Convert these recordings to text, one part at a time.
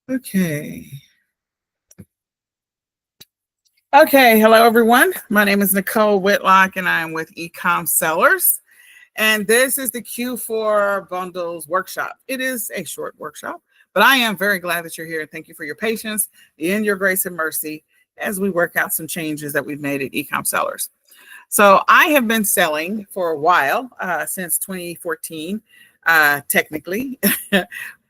Okay. Okay. Hello, everyone. My name is Nicole Whitlock, and I'm with eCom Sellers. And this is the Q4 Bundles workshop. It is a short workshop, but I am very glad that you're here. Thank you for your patience and your grace and mercy as we work out some changes that we've made at eCom Sellers. So I have been selling for a while, since 2014, technically.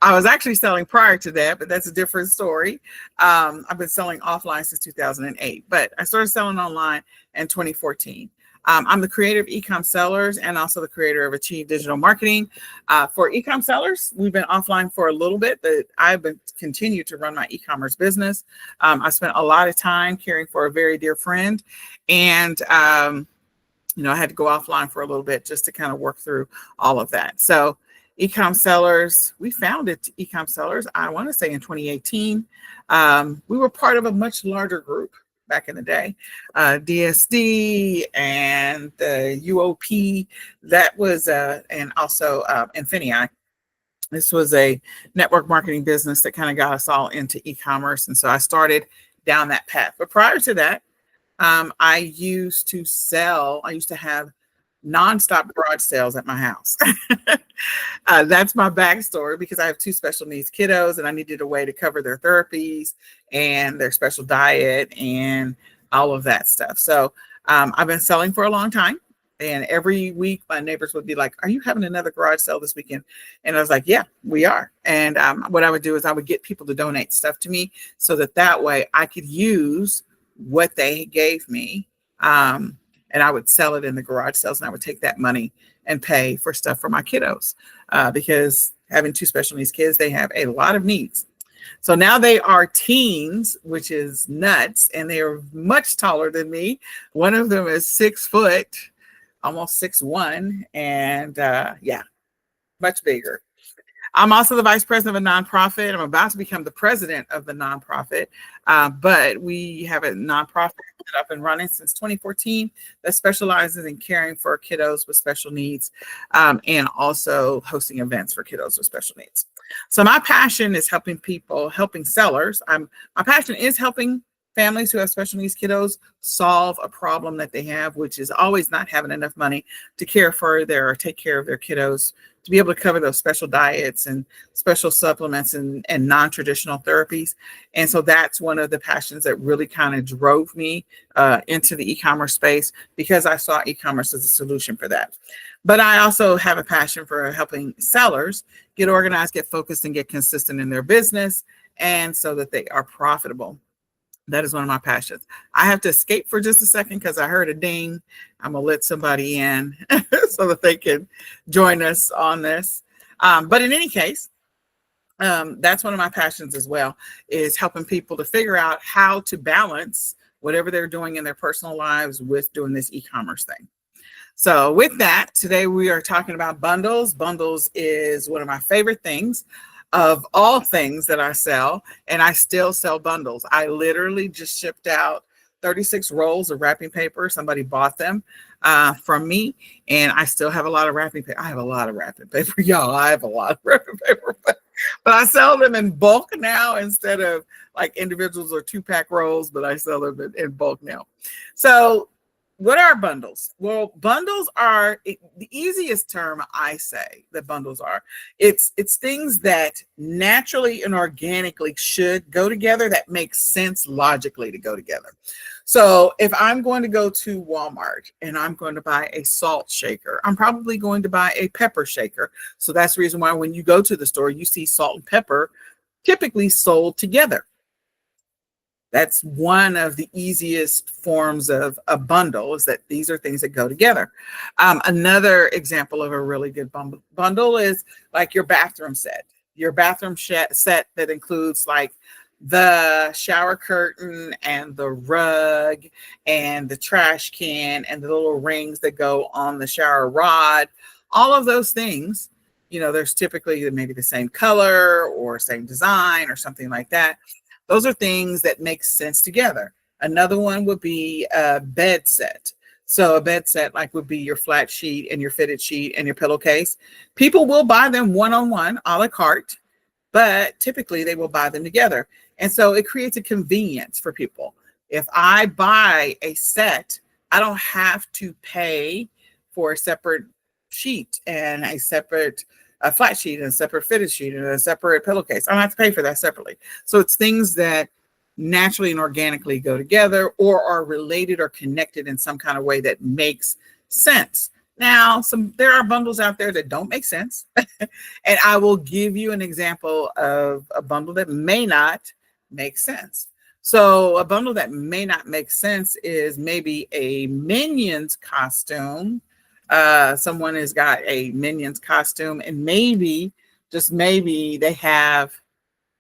I was actually selling prior to that, but that's a different story. I've been selling offline since 2008, but I started selling online in 2014. I'm the creator of eCom Sellers and also the creator of Achieve Digital Marketing. For eCom Sellers, we've been offline for a little bit, but I've been continued to run my e-commerce business. I spent a lot of time caring for a very dear friend, and I had to go offline for a little bit just to kind of work through all of that. So eCom Sellers, we founded eCom Sellers, I want to say in 2018. We were part of a much larger group back in the day, DSD and the UOP, that was, and also Infinii. This was a network marketing business that kind of got us all into e-commerce. And so I started down that path. But prior to that, I used to have nonstop garage sales at my house. That's my backstory, because I have two special needs kiddos and I needed a way to cover their therapies and their special diet and all of that stuff. So I've been selling for a long time. And every week my neighbors would be like, "Are you having another garage sale this weekend?" And I was like, "Yeah, we are." And what I would do is I would get people to donate stuff to me so that way I could use what they gave me. And I would sell it in the garage sales, and I would take that money and pay for stuff for my kiddos, because having two special needs kids, they have a lot of needs. So now they are teens, which is nuts, and they are much taller than me. One of them is 6 foot, almost 6'1", and yeah, much bigger. I'm also the vice president of a nonprofit. I'm about to become the president of the nonprofit, but we have a nonprofit up and running since 2014 that specializes in caring for kiddos with special needs, and also hosting events for kiddos with special needs. So my passion is helping sellers. My passion is helping families who have special needs kiddos solve a problem that they have, which is always not having enough money to take care of their kiddos, to be able to cover those special diets and special supplements and non-traditional therapies. And so that's one of the passions that really kind of drove me into the e-commerce space, because I saw e-commerce as a solution for that. But I also have a passion for helping sellers get organized, get focused, and get consistent in their business, and so that they are profitable. That is one of my passions. I have to escape for just a second because I heard a ding. I'm going to let somebody in so that they can join us on this. But in any case, that's one of my passions as well, is helping people to figure out how to balance whatever they're doing in their personal lives with doing this e-commerce thing. So with that, today we are talking about bundles. Bundles is one of my favorite things of all things that I sell, and I still sell bundles. I literally just shipped out 36 rolls of wrapping paper. Somebody bought them from me, and I still have a lot of wrapping paper. I have a lot of wrapping paper, y'all. I have a lot of wrapping paper, but I sell them in bulk now instead of like individuals or 2-pack rolls, but I sell them in bulk now. So what are bundles? Well, bundles are the easiest term I say that bundles are. It's things that naturally and organically should go together, that makes sense logically to go together. So if I'm going to go to Walmart and I'm going to buy a salt shaker, I'm probably going to buy a pepper shaker. So that's the reason why when you go to the store, you see salt and pepper typically sold together. That's one of the easiest forms of a bundle, is that these are things that go together. Another example of a really good bundle is like your bathroom set. Your bathroom set that includes like the shower curtain and the rug and the trash can and the little rings that go on the shower rod. All of those things, there's typically maybe the same color or same design or something like that. Those are things that make sense together. Another one would be a bed set. So a bed set would be your flat sheet and your fitted sheet and your pillowcase. People will buy them one-on-one, a la carte. but typically they will buy them together. And so it creates a convenience for people. If I buy a set, I don't have to pay for a separate sheet and a separate flat sheet and a separate fitted sheet and a separate pillowcase. I don't have to pay for that separately. So it's things that naturally and organically go together or are related or connected in some kind of way that makes sense. Now, there are bundles out there that don't make sense. And I will give you an example of a bundle that may not make sense. So a bundle that may not make sense is maybe a Minions costume. Someone has got a Minions costume, and maybe, just maybe, they have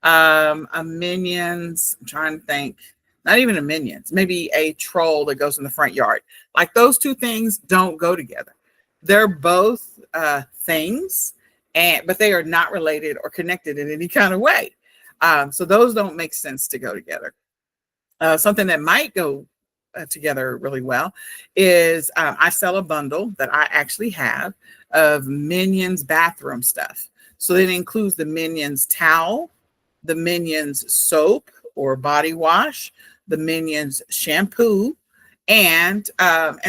a Minions, I'm trying to think, not even a Minions, maybe a troll that goes in the front yard. Like, those two things don't go together. They're both things, but they are not related or connected in any kind of way. So those don't make sense to go together. Something that might go together really well is I sell a bundle that I actually have of Minions bathroom stuff. So it includes the Minions towel, the Minions soap or body wash, the Minions shampoo, and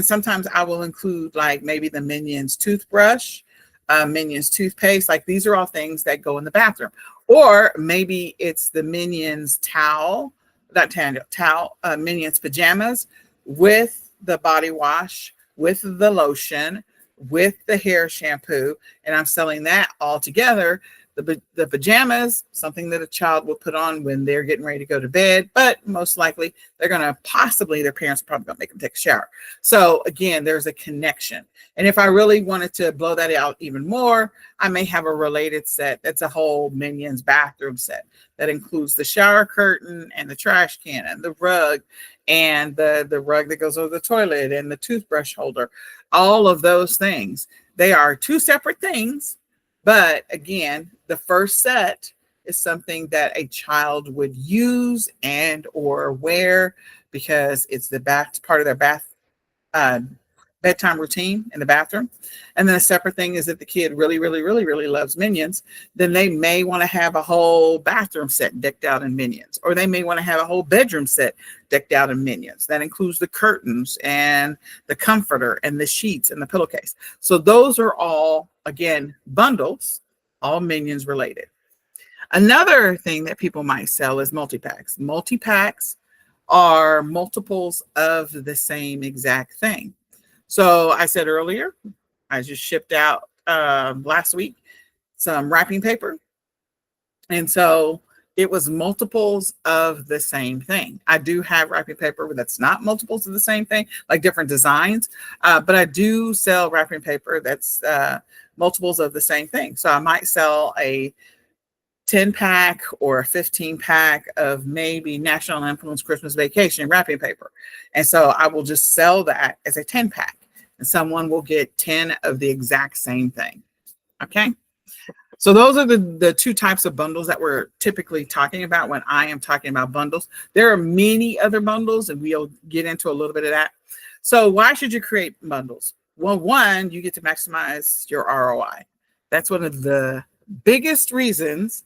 sometimes I will include like maybe the Minions toothbrush, Minions toothpaste. Like, these are all things that go in the bathroom. Or maybe it's the Minions towel, not towel, Minions pajamas with the body wash, with the lotion, with the hair shampoo, and I'm selling that all together. The pajamas, something that a child will put on when they're getting ready to go to bed, but most likely their parents are probably going to make them take a shower. So again, there's a connection. And if I really wanted to blow that out even more, I may have a related set that's a whole Minions bathroom set that includes the shower curtain and the trash can and the rug and the rug that goes over the toilet and the toothbrush holder. All of those things. They are two separate things. But again, the first set is something that a child would use and or wear because it's the part of their bedtime routine in the bathroom. And then a separate thing is that the kid really, really, really, really loves Minions. Then they may want to have a whole bathroom set decked out in Minions, or they may want to have a whole bedroom set decked out in Minions. That includes the curtains and the comforter and the sheets and the pillowcase. So those are all, again, bundles, all Minions related. Another thing that people might sell is multi-packs. Multi-packs are multiples of the same exact thing. So I said earlier, I just shipped out last week some wrapping paper. And so it was multiples of the same thing. I do have wrapping paper that's not multiples of the same thing, like different designs. But I do sell wrapping paper that's multiples of the same thing. So I might sell a 10-pack or a 15-pack of maybe National Lampoon's Christmas Vacation wrapping paper. And so I will just sell that as a 10-pack, and someone will get 10 of the exact same thing. Okay. So those are the two types of bundles that we're typically talking about when I am talking about bundles. There are many other bundles, and we'll get into a little bit of that. So why should you create bundles? Well, one, you get to maximize your ROI. That's one of the biggest reasons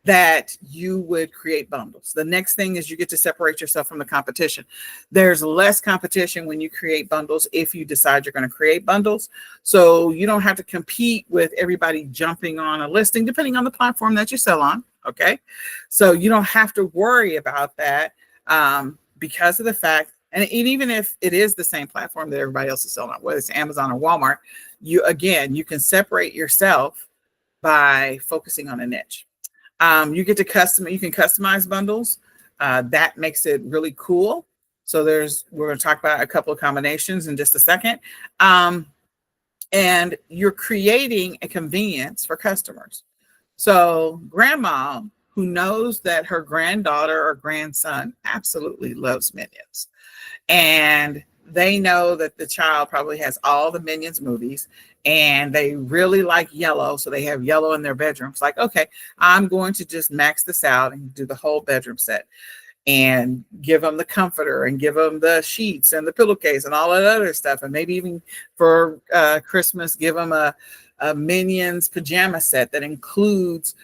that you would create bundles. The next thing is you get to separate yourself from the competition. There's less competition when you create bundles if you decide you're going to create bundles. So you don't have to compete with everybody jumping on a listing, depending on the platform that you sell on. Okay. So you don't have to worry about that because of the fact, and even if it is the same platform that everybody else is selling on, whether it's Amazon or Walmart, you can separate yourself by focusing on a niche. You get to customize bundles. That makes it really cool. So we're going to talk about a couple of combinations in just a second. And you're creating a convenience for customers. So grandma, who knows that her granddaughter or grandson absolutely loves Minions, and they know that the child probably has all the Minions movies and they really like yellow. So they have yellow in their bedroom. It's like, okay, I'm going to just max this out and do the whole bedroom set and give them the comforter and give them the sheets and the pillowcase and all that other stuff. And maybe even for Christmas, give them a Minions pajama set that includes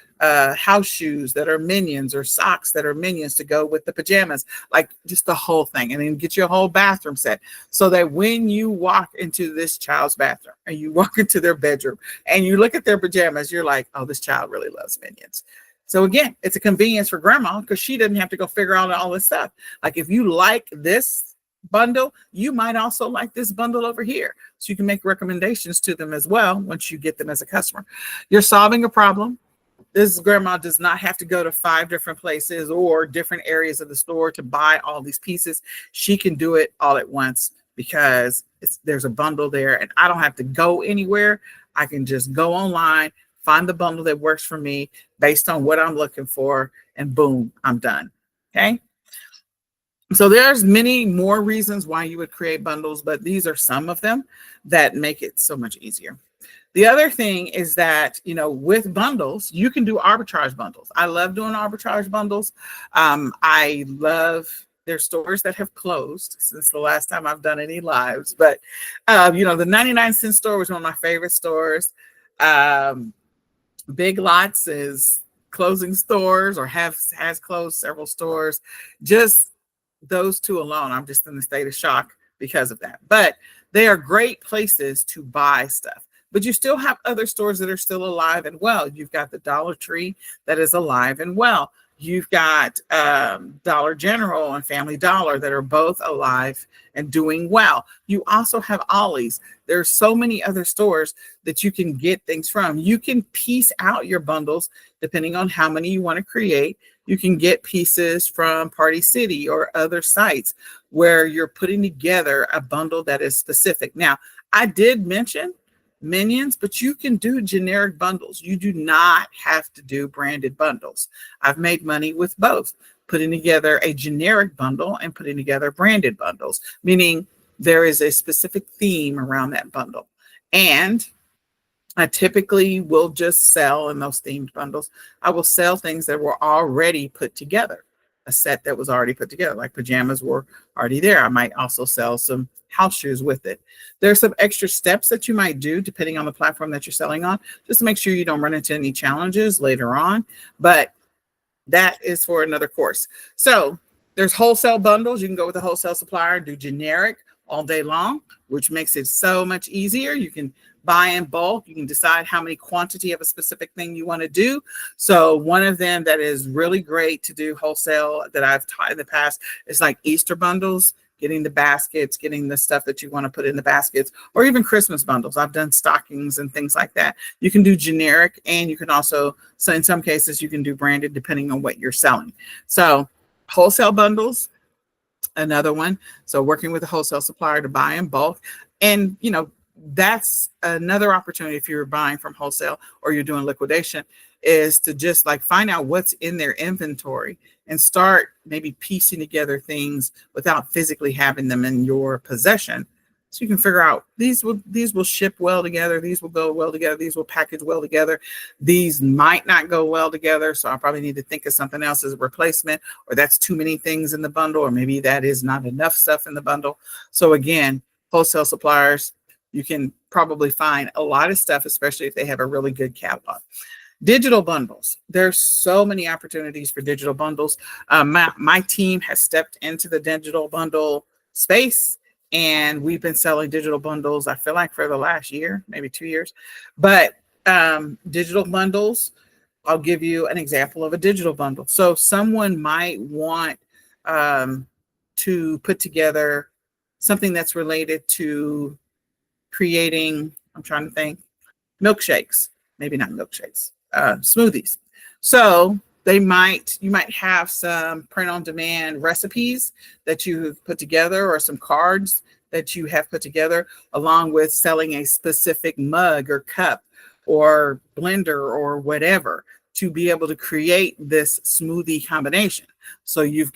house shoes that are minions or socks that are minions to go with the pajamas, like just the whole thing. And then get you a whole bathroom set so that when you walk into this child's bathroom and you walk into their bedroom and you look at their pajamas, you're like, oh, this child really loves minions. So again, it's a convenience for grandma because she doesn't have to go figure out all this stuff. Like if you like this bundle, you might also like this bundle over here. So you can make recommendations to them as well once you get them as a customer. You're solving a problem. This grandma does not have to go to 5 different places or different areas of the store to buy all these pieces. She can do it all at once because there's a bundle there and I don't have to go anywhere. I can just go online, find the bundle that works for me based on what I'm looking for, and boom, I'm done. Okay. So there's many more reasons why you would create bundles, but these are some of them that make it so much easier. The other thing is that, with bundles, you can do arbitrage bundles. I love doing arbitrage bundles. I love their stores that have closed since the last time I've done any lives. But, the 99-cent store was one of my favorite stores. Big Lots is closing stores or has closed several stores. Just those two alone, I'm just in a state of shock because of that. But they are great places to buy stuff. But you still have other stores that are still alive and well. You've got the Dollar Tree that is alive and well. You've got Dollar General and Family Dollar that are both alive and doing well. You also have Ollie's. There's so many other stores that you can get things from. You can piece out your bundles depending on how many you want to create. You can get pieces from Party City or other sites where you're putting together a bundle that is specific. Now, I did mention Minions, but you can do generic bundles. You do not have to do branded bundles. I've made money with both, putting together a generic bundle and putting together branded bundles, meaning there is a specific theme around that bundle. And I typically will just sell in those themed bundles. I will sell things that were already put together, a set that was already put together, like pajamas were already there. I might also sell some house shoes with it. There's some extra steps that you might do depending on the platform that you're selling on, just to make sure you don't run into any challenges later on. But that is for another course. So there's wholesale bundles. You can go with a wholesale supplier, do generic all day long, which makes it so much easier. You can buy in bulk. You can decide how many quantity of a specific thing you want to do. So one of them that is really great to do wholesale that I've taught in the past is like Easter bundles, getting the baskets, getting the stuff that you want to put in the baskets, or even Christmas bundles. I've done stockings and things like that. You can do generic, and you can also, so in some cases, you can do branded depending on what you're selling. So wholesale bundles, another one. So working with a wholesale supplier to buy in bulk. And, that's another opportunity if you're buying from wholesale or you're doing liquidation, is to just like find out what's in their inventory and start maybe piecing together things without physically having them in your possession. So you can figure out these will ship well together. These will go well together. These will package well together. These might not go well together. So I probably need to think of something else as a replacement, or that's too many things in the bundle, or maybe that is not enough stuff in the bundle. So again, wholesale suppliers, you can probably find a lot of stuff, especially if they have a really good catalog. Digital bundles. There's so many opportunities for digital bundles. My team has stepped into the digital bundle space, and we've been selling digital bundles, I feel like, for the last year, maybe 2 years. But digital bundles, I'll give you an example of a digital bundle. So someone might want to put together something that's related to creating, I'm trying to think, milkshakes, maybe not milkshakes, smoothies. So you might have some print on demand recipes that you've put together, or some cards that you have put together, along with selling a specific mug or cup or blender or whatever to be able to create this smoothie combination. So you've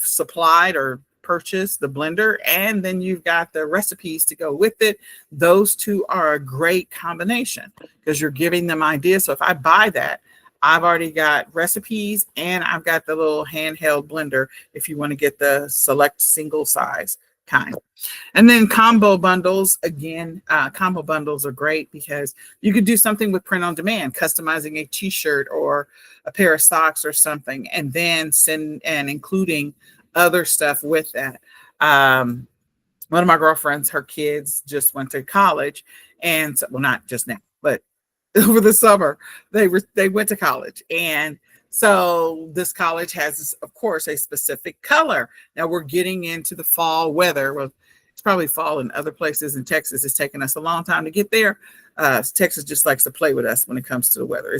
supplied or purchase the blender, and then you've got the recipes to go with it. Those two are a great combination because you're giving them ideas. So if I buy that, I've already got recipes and I've got the little handheld blender if you want to get the select single size kind. And then combo bundles, again, combo bundles are great because you could do something with print on demand, customizing a t-shirt or a pair of socks or something, and then send and including other stuff with that. One of my girlfriends, her kids just went to college, and so, well, not just now, but over the summer they went to college, and so this college has, of course, a specific color. Now we're getting into the fall weather. Well, it's probably fall in other places in Texas. It's taken us a long time to get there. Texas just likes to play with us when it comes to the weather.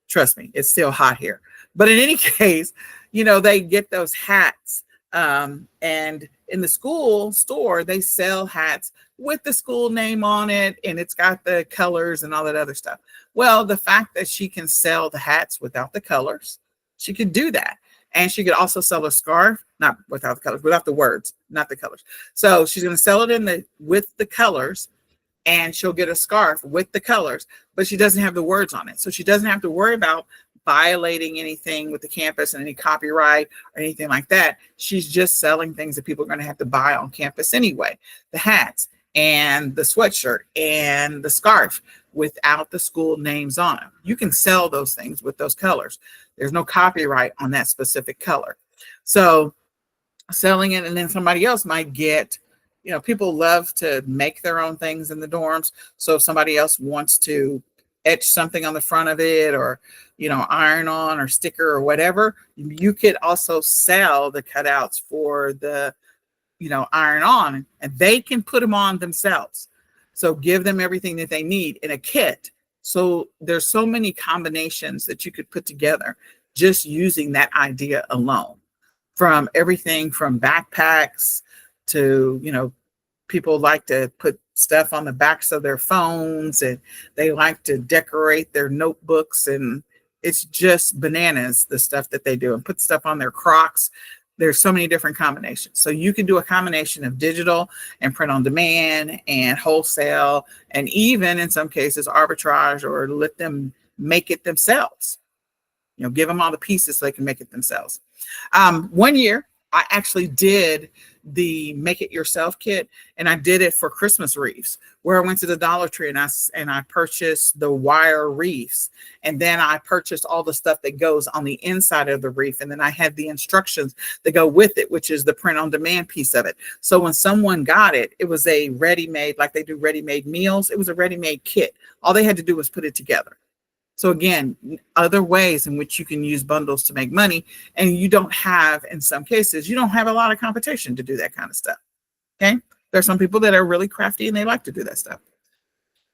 Trust me, it's still hot here. But in any case, they get those hats. And in the school store, they sell hats with the school name on it, and it's got the colors and all that other stuff. Well, the fact that she can sell the hats without the colors, she could do that. And she could also sell a scarf, not without the colors, without the words, not the colors. So she's going to sell it with the colors, and she'll get a scarf with the colors, but she doesn't have the words on it. So she doesn't have to worry about violating anything with the campus and any copyright or anything like that. She's just selling things that people are going to have to buy on campus anyway. The hats and the sweatshirt and the scarf without the school names on them. You can sell those things with those colors. There's no copyright on that specific color. So selling it, and then somebody else might get, people love to make their own things in the dorms. So if somebody else wants to etch something on the front of it, or iron on or sticker or whatever, you could also sell the cutouts for the iron on, and they can put them on themselves. So give them everything that they need in a kit. So there's so many combinations that you could put together just using that idea alone, from everything from backpacks to people like to put stuff on the backs of their phones, and they like to decorate their notebooks, and it's just bananas, the stuff that they do, and put stuff on their Crocs. There's so many different combinations. So you can do a combination of digital and print on demand and wholesale, and even in some cases arbitrage, or let them make it themselves. Give them all the pieces so they can make it themselves. One year I actually did the make it yourself kit, and I did it for Christmas wreaths, where I went to the Dollar Tree and I purchased the wire wreaths, and then I purchased all the stuff that goes on the inside of the wreath, and then I had the instructions that go with it, which is the print on demand piece of it. So when someone got it, it was a ready-made, like they do ready-made meals. It was a ready-made kit. All they had to do was put it together. So again, other ways in which you can use bundles to make money, and you don't have, in some cases, you don't have a lot of competition to do that kind of stuff. Okay. There's some people that are really crafty and they like to do that stuff.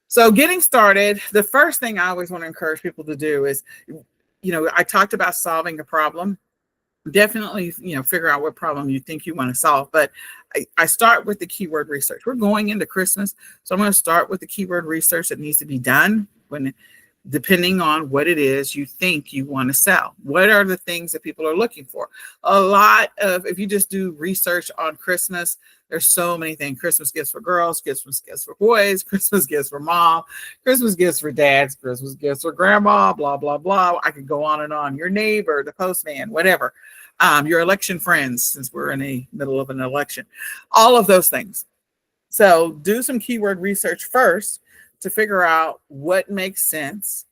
So getting started, the first thing I always want to encourage people to do is, I talked about solving a problem. Definitely, figure out what problem you think you want to solve. But I start with the keyword research. We're going into Christmas, so I'm going to start with the keyword research that needs to be done depending on what it is you think you want to sell. What are the things that people are looking for? If you just do research on Christmas, there's so many things. Christmas gifts for girls, Christmas gifts for boys, Christmas gifts for mom, Christmas gifts for dads, Christmas gifts for grandma, blah, blah, blah. I could go on and on. Your neighbor, the postman, whatever. Your election friends, since we're in the middle of an election. All of those things. So do some keyword research first to figure out what makes sense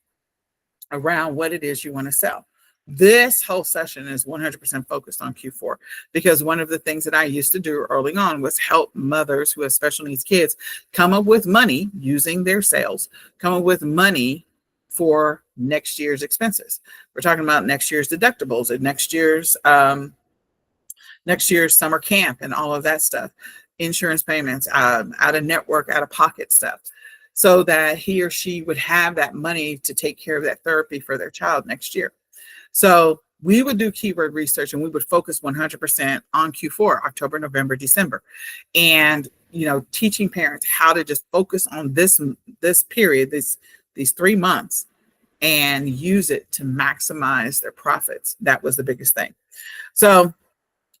around what it is you want to sell. This whole session is 100% focused on Q4, because one of the things that I used to do early on was help mothers who have special needs kids come up with money using their sales, come up with money for next year's expenses. We're talking about next year's deductibles and next year's summer camp and all of that stuff, insurance payments, out of network, out of pocket stuff, so that he or she would have that money to take care of that therapy for their child next year. So we would do keyword research, and we would focus 100% on Q4, October, November, December, and teaching parents how to just focus on this period, these 3 months, and use it to maximize their profits. That was the biggest thing. So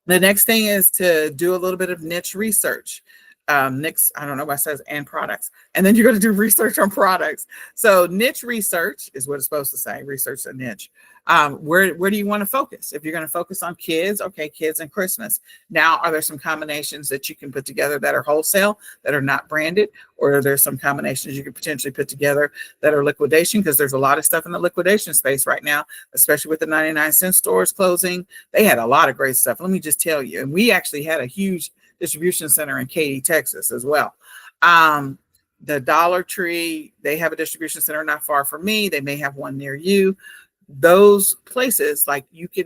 the next thing is to do a little bit of niche research. Niche, I don't know what it says, and products. And then you're going to do research on products. So niche research is what it's supposed to say, research a niche. Where do you want to focus? If you're going to focus on kids, okay, kids and Christmas. Now, are there some combinations that you can put together that are wholesale, that are not branded? Or are there some combinations you could potentially put together that are liquidation? Because there's a lot of stuff in the liquidation space right now, especially with the 99-cent stores closing. They had a lot of great stuff. Let me just tell you. And we actually had a huge distribution center in Katy, Texas as well. The Dollar Tree, they have a distribution center not far from me. They may have one near you. Those places, like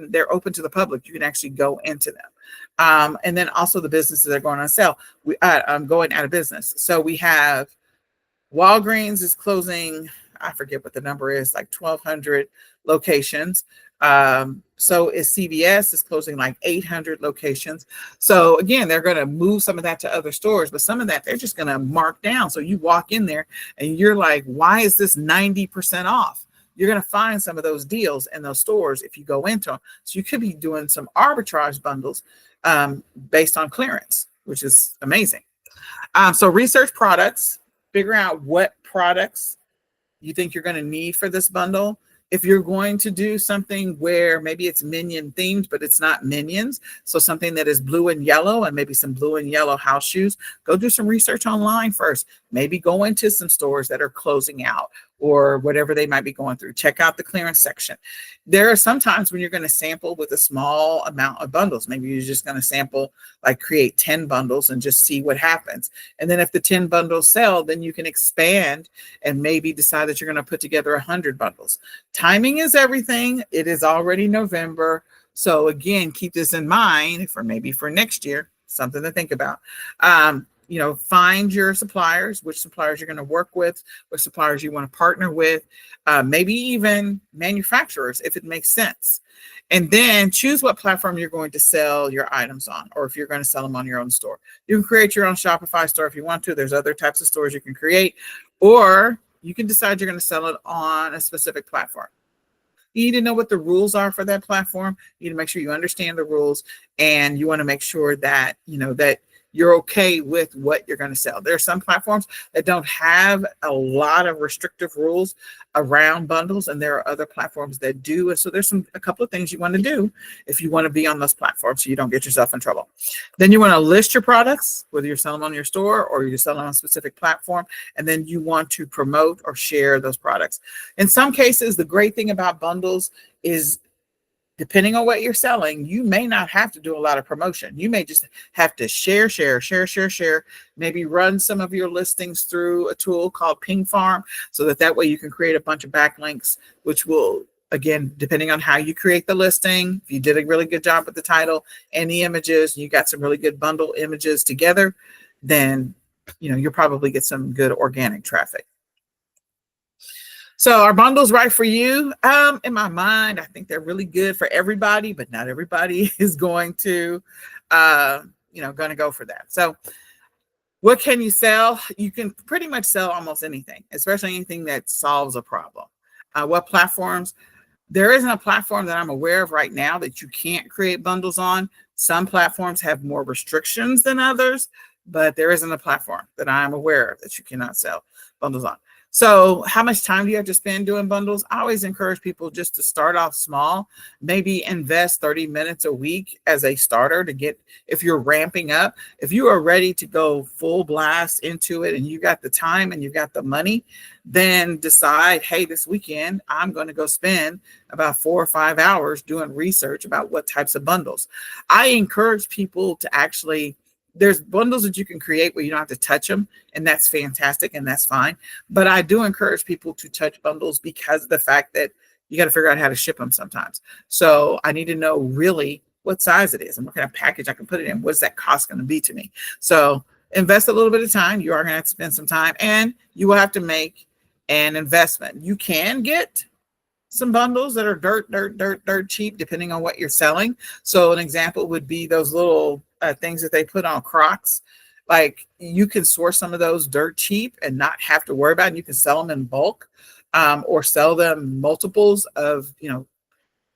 they're open to the public. You can actually go into them. And then also the businesses that are going on sale. I'm going out of business. So we have Walgreens is closing, I forget what the number is, like 1,200 locations. So is CVS is closing like 800 locations. So again, they're going to move some of that to other stores, but some of that they're just going to mark down. So you walk in there and you're like, why is this 90% off? You're going to find some of those deals in those stores if you go into them. So you could be doing some arbitrage bundles based on clearance, which is amazing. So research products, figure out what products you think you're going to need for this bundle. If you're going to do something where maybe it's Minion themed, but it's not Minions, so something that is blue and yellow and maybe some blue and yellow house shoes, go do some research online first. Maybe go into some stores that are closing out or whatever they might be going through. Check out the clearance section. There are some times when you're going to sample with a small amount of bundles. Maybe you're just going to sample, like create 10 bundles and just see what happens. And then if the 10 bundles sell, then you can expand and maybe decide that you're going to put together 100 bundles. Timing is everything. It is already November. So again, keep this in mind for maybe for next year, something to think about. Find your suppliers, which suppliers you're going to work with, what suppliers you want to partner with, maybe even manufacturers, if it makes sense. And then choose what platform you're going to sell your items on, or if you're going to sell them on your own store. You can create your own Shopify store if you want to. There's other types of stores you can create, or you can decide you're going to sell it on a specific platform. You need to know what the rules are for that platform. You need to make sure you understand the rules, and you want to make sure that that you're okay with what you're going to sell. There are some platforms that don't have a lot of restrictive rules around bundles, and there are other platforms that do. And so there's a couple of things you want to do if you want to be on those platforms so you don't get yourself in trouble. Then you want to list your products, whether you're selling on your store or you're selling on a specific platform, and then you want to promote or share those products. In some cases, the great thing about bundles is, depending on what you're selling, you may not have to do a lot of promotion. You may just have to share, maybe run some of your listings through a tool called Ping Farm, so that way you can create a bunch of backlinks, which will, again, depending on how you create the listing, if you did a really good job with the title and the images, and you got some really good bundle images together, then you'll probably get some good organic traffic. So are bundles right for you? In my mind, I think they're really good for everybody, but not everybody is going to, going to go for that. So what can you sell? You can pretty much sell almost anything, especially anything that solves a problem. What platforms? There isn't a platform that I'm aware of right now that you can't create bundles on. Some platforms have more restrictions than others, but there isn't a platform that I'm aware of that you cannot sell bundles on. So how much time do you have to spend doing bundles? I always encourage people just to start off small, maybe invest 30 minutes a week as a starter to get, if you're ramping up, if you are ready to go full blast into it and you got the time and you got the money, then decide, hey, this weekend, I'm going to go spend about 4 or 5 hours doing research about what types of bundles. I encourage people to actually, there's bundles that you can create where you don't have to touch them, and that's fantastic and that's fine. But I do encourage people to touch bundles because of the fact that you got to figure out how to ship them sometimes. So I need to know really what size it is and what kind of package I can put it in. What's that cost going to be to me? So invest a little bit of time. You are going to have to spend some time, and you will have to make an investment. You can get some bundles that are dirt cheap, depending on what you're selling. So an example would be those little things that they put on Crocs. Like, you can source some of those dirt cheap and not have to worry about it. And you can sell them in bulk, or sell them multiples of,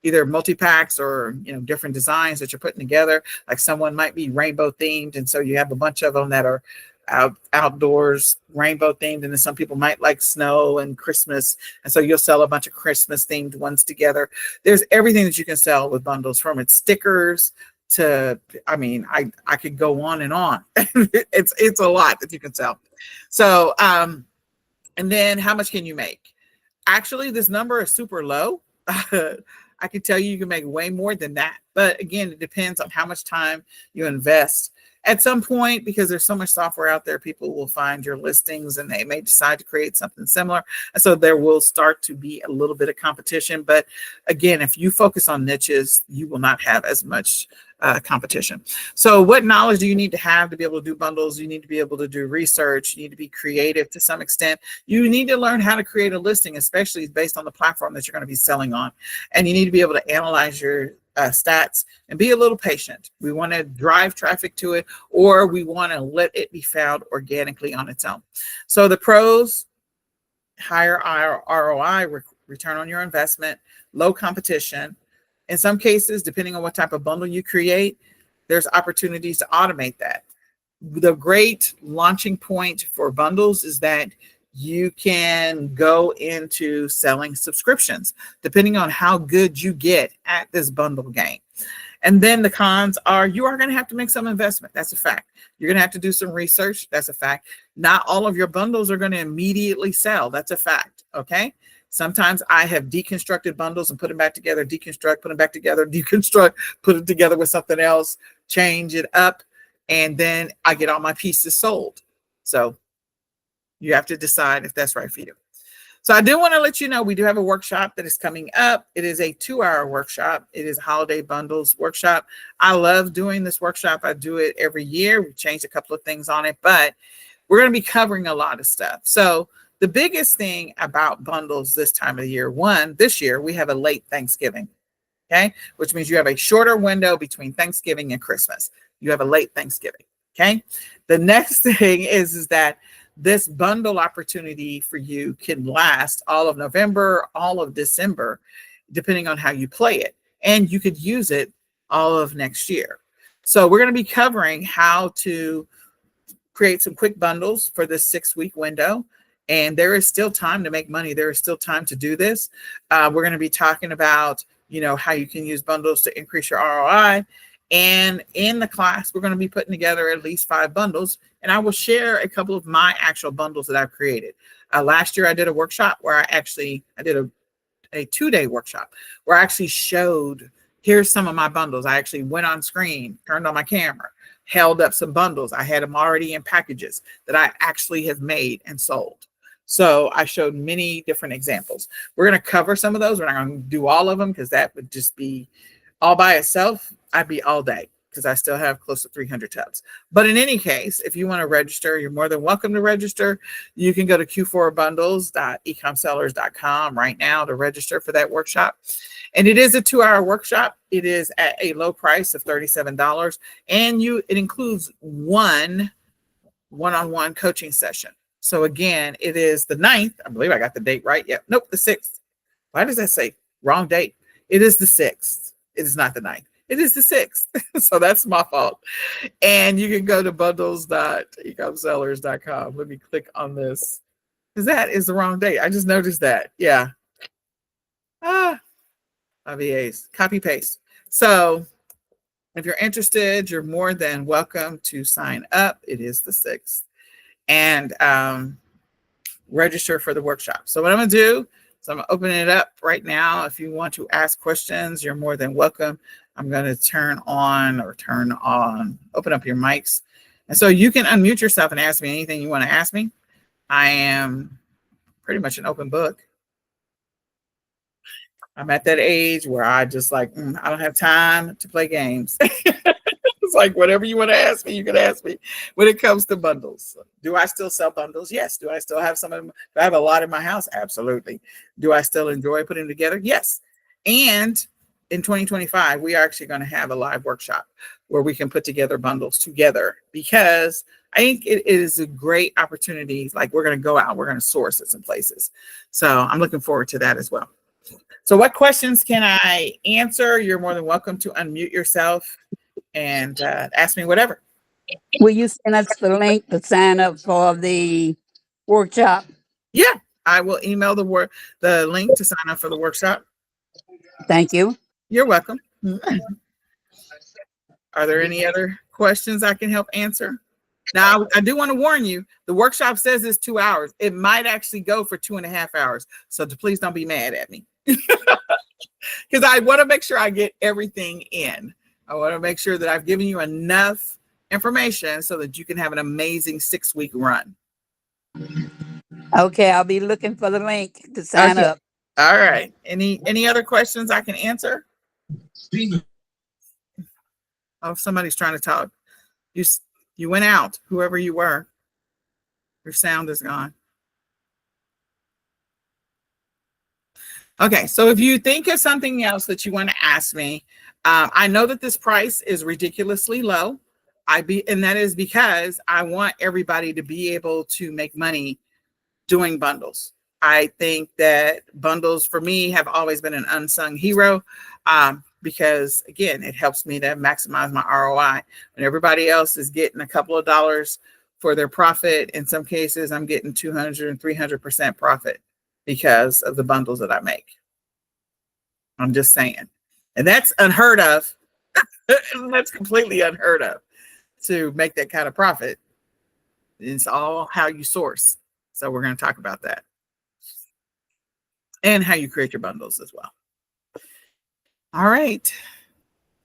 either multi-packs or, different designs that you're putting together. Like someone might be rainbow themed, and so you have a bunch of them that are outdoors, rainbow themed, and then some people might like snow and Christmas, and so you'll sell a bunch of Christmas themed ones together. There's everything that you can sell with bundles, from its stickers to, I mean, I could go on and on. It's a lot that you can sell. So and then how much can you make? Actually, this number is super low. I can tell you can make way more than that. But again, it depends on how much time you invest. At some point, because there's so much software out there, people will find your listings and they may decide to create something similar. And so there will start to be a little bit of competition. But again, if you focus on niches, you will not have as much competition. So what knowledge do you need to have to be able to do bundles? You need to be able to do research. You need to be creative to some extent. You need to learn how to create a listing, especially based on the platform that you're going to be selling on. And you need to be able to analyze your stats and be a little patient. We want to drive traffic to it, or we want to let it be found organically on its own. So the pros: higher ROI, return on your investment, low competition. In some cases, depending on what type of bundle you create, there's opportunities to automate that. The great launching point for bundles is that you can go into selling subscriptions, depending on how good you get at this bundle game. And then the cons are you are going to have to make some investment. That's a fact. You're going to have to do some research. That's a fact. Not all of your bundles are going to immediately sell. That's a fact. Okay. Sometimes I have deconstructed bundles and put them back together, deconstruct, put them back together, deconstruct, put it together with something else, change it up, and then I get all my pieces sold. So you have to decide if that's right for you. So I do want to let you know we do have a workshop that is coming up. It is a 2-hour workshop. It is a holiday bundles workshop. I love doing this workshop. I do it every year. We changed a couple of things on it, but we're going to be covering a lot of stuff. So the biggest thing about bundles this time of the year, this year we have a late Thanksgiving, okay? Which means you have a shorter window between Thanksgiving and Christmas. You have a late Thanksgiving, okay? The next thing is that this bundle opportunity for you can last all of November, all of December, depending on how you play it. And you could use it all of next year. So we're going to be covering how to create some quick bundles for this 6-week window. And there is still time to make money. There is still time to do this. We're going to be talking about, how you can use bundles to increase your ROI. And in the class, we're going to be putting together at least 5 bundles. And I will share a couple of my actual bundles that I've created. Last year, I did a workshop where I did a 2-day workshop where I actually showed, here's some of my bundles. I actually went on screen, turned on my camera, held up some bundles. I had them already in packages that I actually have made and sold. So I showed many different examples. We're going to cover some of those. We're not going to do all of them because that would just be all by itself. I'd be all day because I still have close to 300 tubs. But in any case, if you want to register, you're more than welcome to register. You can go to q4bundles.ecomsellers.com right now to register for that workshop. And it is a 2-hour workshop. It is at a low price of $37. And it includes one one-on-one coaching session. So again, it is the 9th. I believe I got the date right. Yeah. Nope, the 6th. Why does that say wrong date? It is the 6th. It is not the 9th. It is the 6th. So that's my fault. And you can go to bundles.ecomsellers.com. Let me click on this because that is the wrong date. I just noticed that. Yeah. My VAs. Copy paste. So if you're interested, you're more than welcome to sign up. It is the 6th. And register for the workshop. So what I'm going to do is I'm going to open it up right now. If you want to ask questions, you're more than welcome. I'm going to open up your mics. And so you can unmute yourself and ask me anything you want to ask me. I am pretty much an open book. I'm at that age where I just I don't have time to play games. It's like whatever you want to ask me, you can ask me when it comes to bundles. Do I still sell bundles? Yes. Do I still have some of them? Do I have a lot in my house? Absolutely. Do I still enjoy putting them together? Yes. And in 2025, we are actually going to have a live workshop where we can put together bundles together because I think it is a great opportunity. Like we're going to go out, we're going to source at some places. So I'm looking forward to that as well. So what questions can I answer? You're more than welcome to unmute yourself and ask me whatever. Will you send us the link to sign up for the workshop? Yeah, I will email the link to sign up for the workshop. Thank you. You're welcome. Are there any other questions I can help answer? Now, I do want to warn you, the workshop says it's 2 hours. It might actually go for 2.5 hours. So please don't be mad at me. Because I want to make sure I get everything in. I want to make sure that I've given you enough information so that you can have an amazing 6-week run. Okay, I'll be looking for the link to sign up. All right. Any other questions I can answer? Oh, somebody's trying to talk. You went out, whoever you were. Your sound is gone. Okay, so if you think of something else that you want to ask me, I know that this price is ridiculously low. And that is because I want everybody to be able to make money doing bundles. I think that bundles for me have always been an unsung hero because, again, it helps me to maximize my ROI. When everybody else is getting a couple of dollars for their profit, in some cases, I'm getting 200 and 300% profit because of the bundles that I make. I'm just saying. And that's unheard of. That's completely unheard of to make that kind of profit. It's all how you source. So we're going to talk about that. And how you create your bundles as well. All right.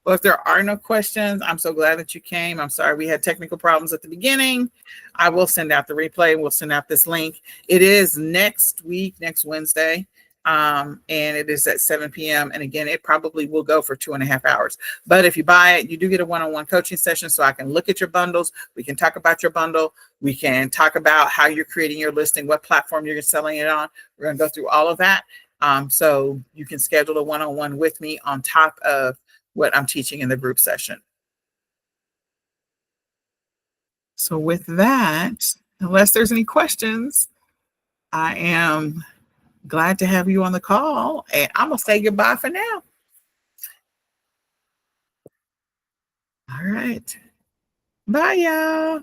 Well, if there are no questions, I'm so glad that you came. I'm sorry we had technical problems at the beginning. I will send out the replay. We'll send out this link. It is next week, next Wednesday. And it is at 7 p.m. And again, it probably will go for 2.5 hours. But if you buy it, you do get a one-on-one coaching session so I can look at your bundles. We can talk about your bundle. We can talk about how you're creating your listing, what platform you're selling it on. We're going to go through all of that. So you can schedule a one-on-one with me on top of what I'm teaching in the group session. So with that, unless there's any questions, I am glad to have you on the call, and I'm gonna say goodbye for now. All right. Bye, y'all.